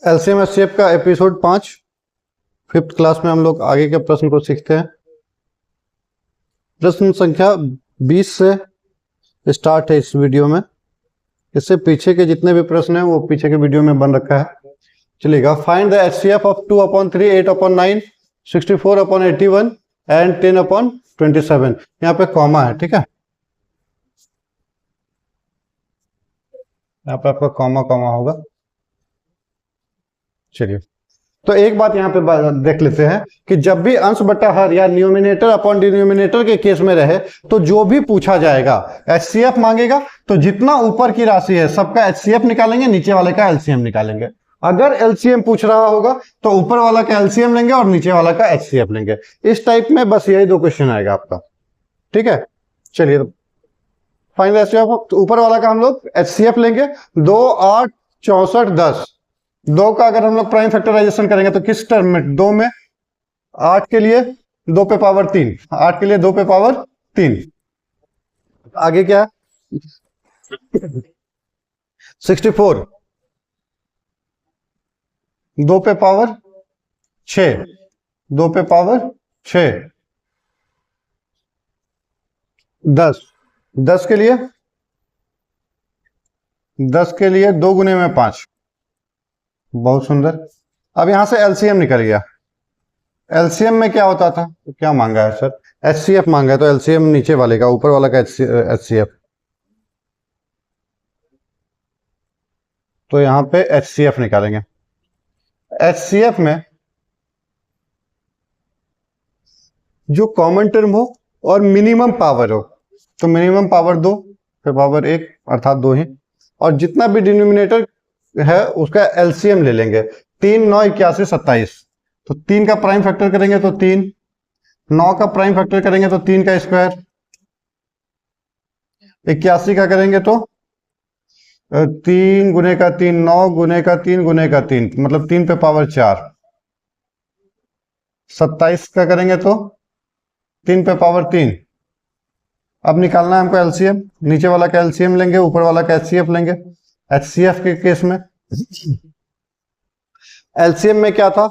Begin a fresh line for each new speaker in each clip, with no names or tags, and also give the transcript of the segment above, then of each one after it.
LCM HCF का episode 5 5th class में हम लोग आगे के प्रश्न को सीखते हैं। प्रश्न संख्या 20 से स्टार्ट है इस वीडियो में। इससे पीछे के जितने भी प्रश्न हैं वो पीछे के वीडियो में बन रखा है। चलिएगा। Find the HCF of 2/3, 8/9, 64/81 and 10/27। यहाँ पे कॉमा है, ठीक है। यहाँ पे आपका कॉमा होगा। चलिए, तो एक बात यहाँ पे देख लेते हैं कि जब भी अंश बटा हर या न्यूमिनेटर अपॉन डिनोमिनेटर के केस में रहे तो जो भी पूछा जाएगा एचसीएफ मांगेगा, तो जितना ऊपर की राशि है सबका एचसीएफ निकालेंगे, नीचे वाले का एलसीएम निकालेंगे। अगर एलसीएम पूछ रहा होगा तो ऊपर वाला का एलसीएम लेंगे और नीचे वाला का एचसीएफ लेंगे। इस टाइप में बस यही दो क्वेश्चन आएगा आपका, ठीक है। चलिए, फाइंड द एचसीएफ। ऊपर वाला का हम लोग एचसीएफ लेंगे 2, 8, 64, 10। 2 का अगर हम लोग प्राइम फैक्टराइजेशन करेंगे तो किस टर्म में? 2 में। 8 के लिए 2 पे पावर 3, 8 के लिए 2 पे पावर 3। आगे क्या है? 64 2 पे पावर 6, 2 पे पावर 6। 10 के लिए 2 गुने में 5। बहुत सुंदर। अब यहां से एलसीएम निकल गया। एलसीएम में क्या होता था? तो क्या मांगा है सर? एचसीएफ मांगा है, तो एलसीएम नीचे वाले का, ऊपर वाला का एचसीएफ। तो यहां पे एचसीएफ निकालेंगे। एचसीएफ में जो कॉमन टर्म हो और मिनिमम पावर हो, तो मिनिमम पावर 2 फिर पावर 1 अर्थात 2 ही, और जितना भी डिनोमिनेटर है उसका एलसीएम ले लेंगे। 3, 9, 81, 27। तो 3 का प्राइम फैक्टर करेंगे तो 3, 9 का प्राइम फैक्टर करेंगे तो 3 का स्क्वायर, 81 का करेंगे तो 3 गुने का 3, 9 गुने का 3 गुने का 3, मतलब 3 पे पावर 4। 27 का करेंगे तो 3 पे पावर 3। अब निकालना है हमको एलसीएम। नीचे वाला का एलसीएम लेंगे, ऊपर वाला का एचसीएफ लेंगे। एचसीएफ के केस में एलसीएम में क्या था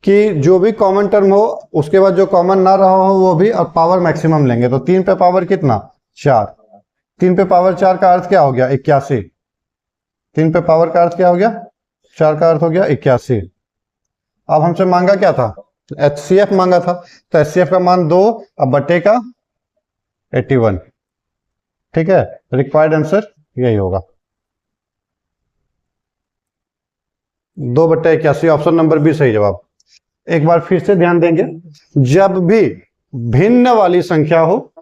कि जो भी कॉमन टर्म हो उसके बाद जो कॉमन ना रहा हो वो भी, और पावर मैक्सिमम लेंगे। तो 3 पे पावर कितना? 4। 3 पे पावर 4 का अर्थ क्या हो गया? 81। 3 पे पावर का अर्थ क्या हो गया? 4 का अर्थ हो गया 81। अब हमसे मांगा क्या था? एचसीएफ मांगा था। तो एचसीएफ का मान 2 अब बटे का 81, ठीक है। रिक्वायर्ड आंसर यही होगा, 2 बटे 81। ऑप्शन नंबर बी सही जवाब। एक बार फिर से ध्यान देंगे, जब भी भिन्न वाली संख्या हो,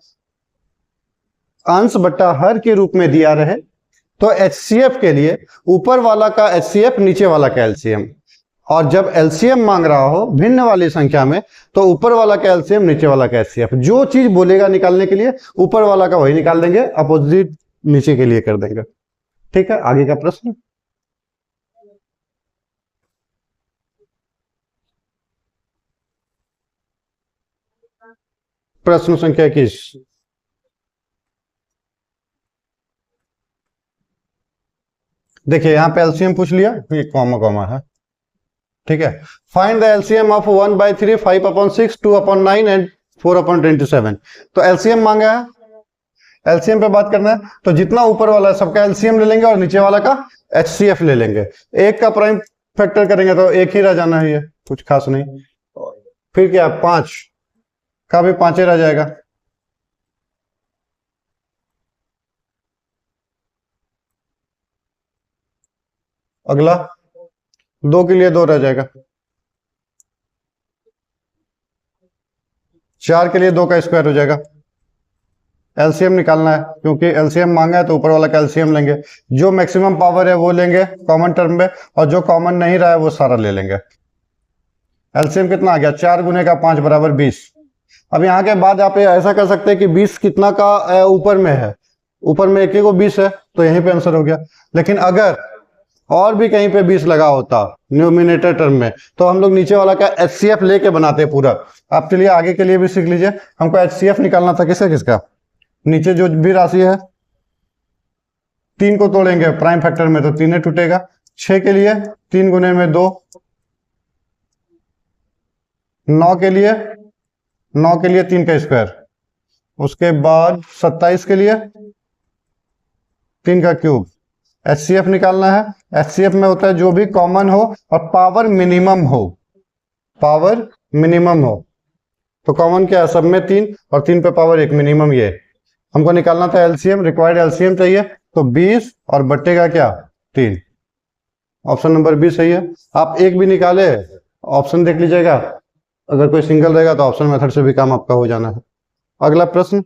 अंश बटा हर के रूप में दिया रहे, तो एचसीएफ के लिए ऊपर वाला का एचसीएफ, नीचे वाला का एलसीएम। और जब एलसीएम मांग रहा हो भिन्न वाली संख्या में, तो ऊपर वाला का एलसीएम, नीचे वाला का एचसीएफ। जो चीज बोलेगा निकालने के लिए ऊपर वाला का वही निकाल देंगे, अपोजिट नीचे के लिए कर देंगे, ठीक है। आगे का प्रश्न। प्रश्न संख्या 21। देखिए, यहां पे एलसीएम पूछ लिया, ये कॉमा है, ठीक है। Find the LCM of 1/3, 5/6, 2/9 and 4/27। तो एलसीएम मांगा है, एलसीएम पे बात करना है, तो जितना ऊपर वाला है सबका एलसीएम ले लेंगे और नीचे वाला का एचसीएफ ले लेंगे। 1 का प्राइम फैक्टर करेंगे तो 1 ही रह जाना है, ये कुछ खास नहीं। फिर क्या? 5 का भी 5 ही रह जाएगा। अगला 2 के लिए 2 रह जाएगा। 4 के लिए 2 का स्क्वायर हो जाएगा। एलसीएम निकालना है, क्योंकि एलसीएम मांगा है तो ऊपर वाला का एलसीएम लेंगे। जो मैक्सिमम पावर है वो लेंगे कॉमन टर्म में, और जो कॉमन नहीं रहा है वो सारा ले लेंगे। एलसीएम कितना आ गया? 4 गुने का 5 बराबर 20। अब यहाँ के बाद आप ऐसा कर सकते हैं कि 20 कितना का ऊपर में है? ऊपर में एक ही को 20 है, तो यहीं पे आंसर हो गया। लेकिन अगर और भी कहीं पे 20 लगा होता न्यूमिनेटर टर्म में, तो हम लोग नीचे वाला का एचसीएफ लेके बनाते पूरा। आप चलिए आगे के लिए भी सीख लीजिए। हमको एचसीएफ निकालना था किसका? नीचे जो भी राशि है 3 को तोड़ेंगे प्राइम फैक्टर में तो 3 टूटेगा, 6 के लिए 3 गुने में 2, 9 के लिए 3 का स्क्वायर, उसके बाद 27 के लिए 3 का क्यूब। एचसीएफ निकालना है। एचसीएफ में होता है जो भी कॉमन हो और पावर मिनिमम हो, पावर मिनिमम हो। तो कॉमन क्या है, सब में 3 और 3 पे पावर 1, मिनिमम ये हमको निकालना था। एलसीएम, रिक्वायर्ड एलसीएम चाहिए, तो 20 और बट्टे का क्या 3। ऑप्शन नंबर बी सही है। आप एक भी निकाले, ऑप्शन देख लीजिएगा, अगर कोई सिंगल रहेगा तो ऑप्शन मेथड से भी काम आपका हो जाना है। अगला प्रश्न,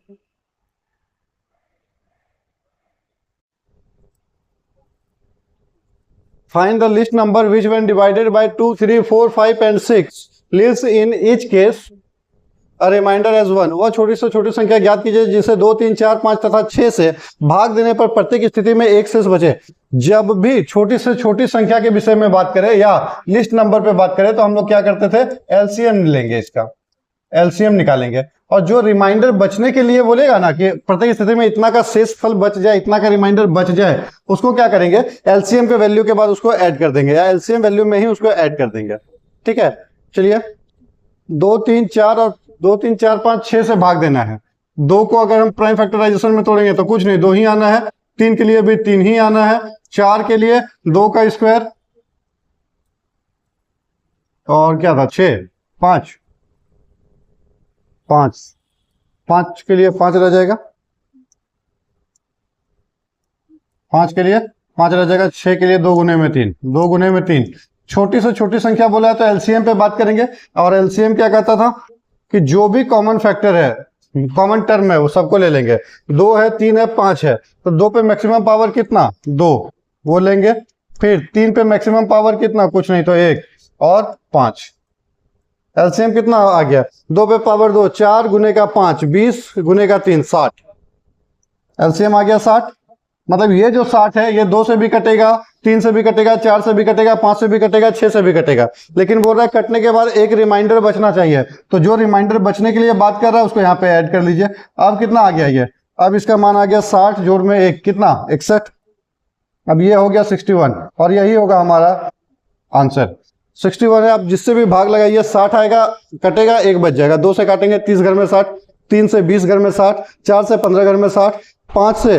find the list number which when divided by 2, 3, 4, 5 and 6 leaves in each case a remainder as 1। वह छोटी से छोटी संख्या ज्ञात कीजिए जिसे 2, 3, 4, 5 तथा 6 से भाग देने पर प्रत्येक स्थिति में 1 शेष बचे। जब भी छोटी से छोटी संख्या के विषय में बात करें या लिस्ट नंबर पे बात करें तो हम लोग क्या करते थे, एलसीएम लेंगे, इसका एलसीएम निकालेंगे। और जो रिमाइंडर बचने के लिए बोलेगा ना कि प्रत्येक स्थिति में इतना का शेष फल बच जाए, इतना का रिमाइंडर बच जाए, उसको क्या करेंगे, एलसीएम के वैल्यू के बाद उसको ऐड कर देंगे या एलसीएम वैल्यू में ही उसको ऐड कर देंगे। ठीक है, चलिए 2, 3, 4 और 2, 3, 4, 5, 6 से भाग देना है। 2 को अगर हम प्राइम फैक्टराइजेशन में तोड़ेंगे तो कुछ नहीं, 2 ही आना है। 3 के लिए भी 3 ही आना है। 4 के लिए 2 का स्क्वायर और क्या था 6, 5 के लिए 5 रह जाएगा, 5 के लिए 5 रह जाएगा। 6 के लिए 2 गुने में 3, 2 गुने में 3। छोटी से छोटी संख्या बोला है तो एलसीएम पे बात करेंगे। और एलसीएम क्या कहता था कि जो भी कॉमन फैक्टर है, कॉमन टर्म है, वो सबको ले लेंगे। 2 है, 3 है, 5 है, तो 2 पे मैक्सिमम पावर कितना 2, वो लेंगे। फिर 3 पे मैक्सिमम पावर कितना, कुछ नहीं तो 1 और 5। एलसीएम कितना आ गया, 2 पे पावर 2, 4 गुने का 5, 20 गुने का 3, 60। एलसीएम आ गया 60। मतलब ये जो 60 है ये 2 से भी कटेगा, 3 से भी कटेगा, 4 से भी कटेगा, 5 से भी कटेगा, 6 से भी कटेगा। लेकिन बोल रहा है कटने के बाद एक रिमाइंडर बचना चाहिए, तो जो रिमाइंडर बचने के लिए बात कर रहा है उसको यहाँ पे ऐड कर लीजिए। अब कितना आ गया ये, अब इसका मान आ गया 60 जोड़ में 1 कितना 61। अब ये हो गया 61 और यही होगा हमारा आंसर 61 है। आप जिससे भी भाग लगाइए 60 आएगा, कटेगा 1 बच जाएगा। 2 से काटेंगे 30 घर में 60, 3 से 20 घर में 60, 4 से 15 घर में 60, 5 से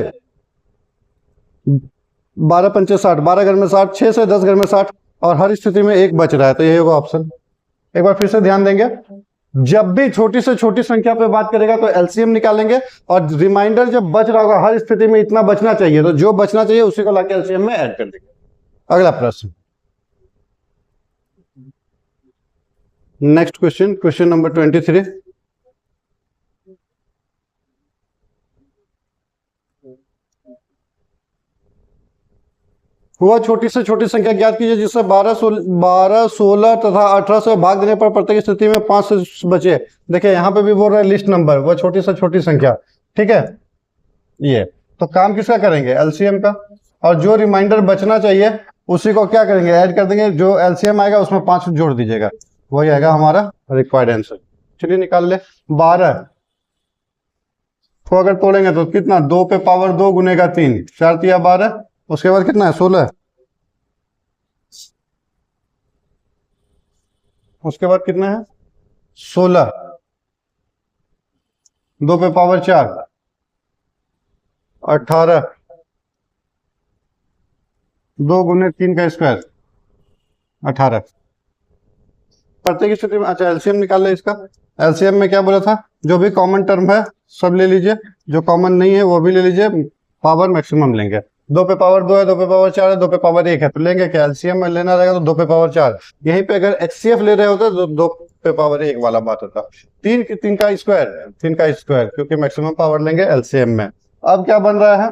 12 पंचे 60, 12 घर में 60, 6 से 10 घर में 60 और हर स्थिति में 1 बच रहा है, तो यही होगा ऑप्शन। एक बार फिर से ध्यान देंगे, जब भी छोटी से छोटी संख्या पे बात करेगा तो एलसीएम निकालेंगे और रिमाइंडर जब बच रहा होगा, हर स्थिति में इतना बचना चाहिए, तो जो बचना चाहिए उसी को लाके एलसीएम में ऐड कर देंगे। अगला प्रश्न, नेक्स्ट क्वेश्चन, क्वेश्चन नंबर 23। हुआ छोटी से छोटी संख्या ज्ञात कीजिए जिससे 12, 16 तथा 18 से भाग देने पर प्रत्येक स्थिति में 5 से बचे। देखिए यहाँ पे भी बोल रहा है लिस्ट नंबर, वह छोटी से छोटी संख्या। ठीक है, ये तो काम किसका करेंगे, एलसीएम का। और जो रिमाइंडर बचना चाहिए उसी को क्या करेंगे, ऐड कर देंगे। जो एलसीएम आएगा उसमें 5 जोड़ दीजिएगा, वही आएगा हमारा रिक्वायर्ड आंसर। चलिए निकाल ले। 12 को अगर तोड़ेंगे तो कितना, 2 पे पावर 2 गुने का 3, 4 तिया 12, उसके बाद कितना है 16, उसके बाद कितना है 16, 2 पे पावर 4, 18, 2 गुने 3 का स्क्वायर 18। प्रत्येक स्थिति में, अच्छा एलसीएम निकाल ले इसका। एलसीएम में क्या बोला था, जो भी कॉमन टर्म है सब ले लीजिए, जो कॉमन नहीं है वो भी ले लीजिए, पावर मैक्सिमम लेंगे। 2 पे पावर 2 है, 2 पे पावर 4 है, 2 पे पावर 1 है, तो लेंगे क्या, एलसीएम में लेना रहेगा तो 2 पे पावर 4। यहीं पे अगर एचसीएफ ले रहे होते तो 2 पे पावर 1 वाला बात होता। 3 का स्क्वायर, 3 का स्क्वायर, क्योंकि मैक्सिमम पावर लेंगे एलसीएम में। अब क्या बन रहा है,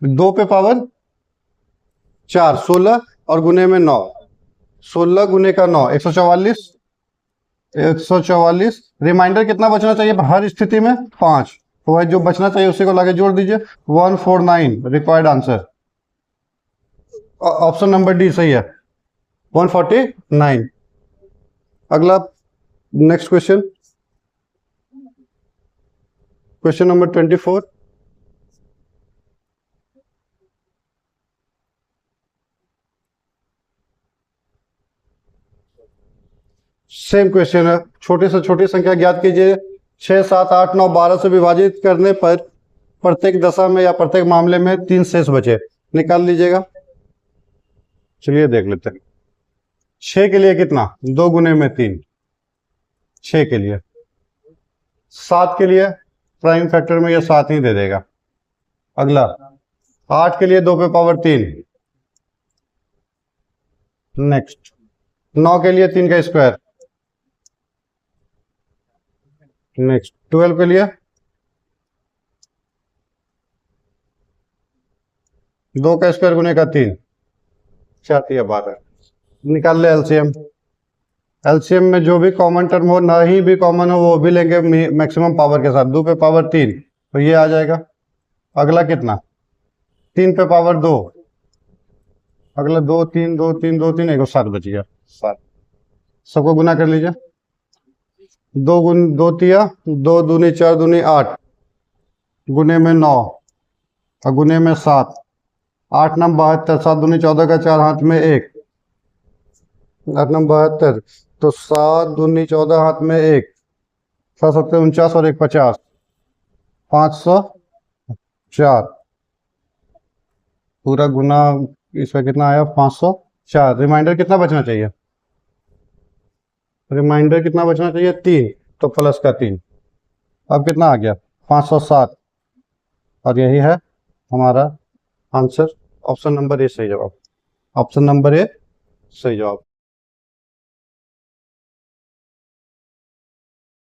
2 पे पावर 4, 16 और गुने में 9, 16 गुने का 9, 144, 144। रिमाइंडर कितना बचना चाहिए हर स्थिति में, 5, तो जो बचना चाहिए उसी को लाके जोड़ दीजिए, 149 required answer. Option number D सही है, 149। अगला next question, question number 24। Same question है, छोटी से छोटी संख्या ज्ञात कीजिए। 6, 7, 8, 9, 12 से विभाजित करने पर प्रत्येक दशा में या प्रत्येक मामले में 3 शेष बचे, निकाल लीजिएगा। चलिए देख लेते हैं। 6 के लिए कितना, 2 गुने में 3, 6 के लिए। 7 के लिए प्राइम फैक्टर में ये 7 ही दे देगा। अगला 8 के लिए 2 पे पावर 3। नेक्स्ट 9 के लिए 3 का स्क्वायर। नेक्स्ट 12 के लिए 2 का स्क्वायर गुने का 3, 4 3 12। निकाल ले एलसीएम। एलसीएम में जो भी कॉमन टर्म हो, ना ही भी कॉमन हो, वो भी लेंगे मैक्सिमम पावर के साथ। 2 पे पावर 3 तो ये आ जाएगा। अगला कितना, 3 पे पावर 2। अगला 2 3 2 3 2 3 एक 7 बच गया। 7 सबको गुना कर लीजिए। 2 गुन 2 तिया 2 दूनी 4 दूनी 8 गुने में 9 और गुने में 7। 8 9 72, 7 दूनी 14 का 4 हाथ में 1, 8 9 72 तो 7 दूनी 14 हाथ में 1, 7 7 49 और 1 50, 504। पूरा गुना इसका कितना आया, 504। रिमाइंडर कितना बचना चाहिए, रिमाइंडर कितना बचना चाहिए, 3, तो प्लस का 3। अब कितना आ गया, 507। और यही है हमारा आंसर। ऑप्शन नंबर ए सही जवाब, ऑप्शन नंबर ए सही जवाब।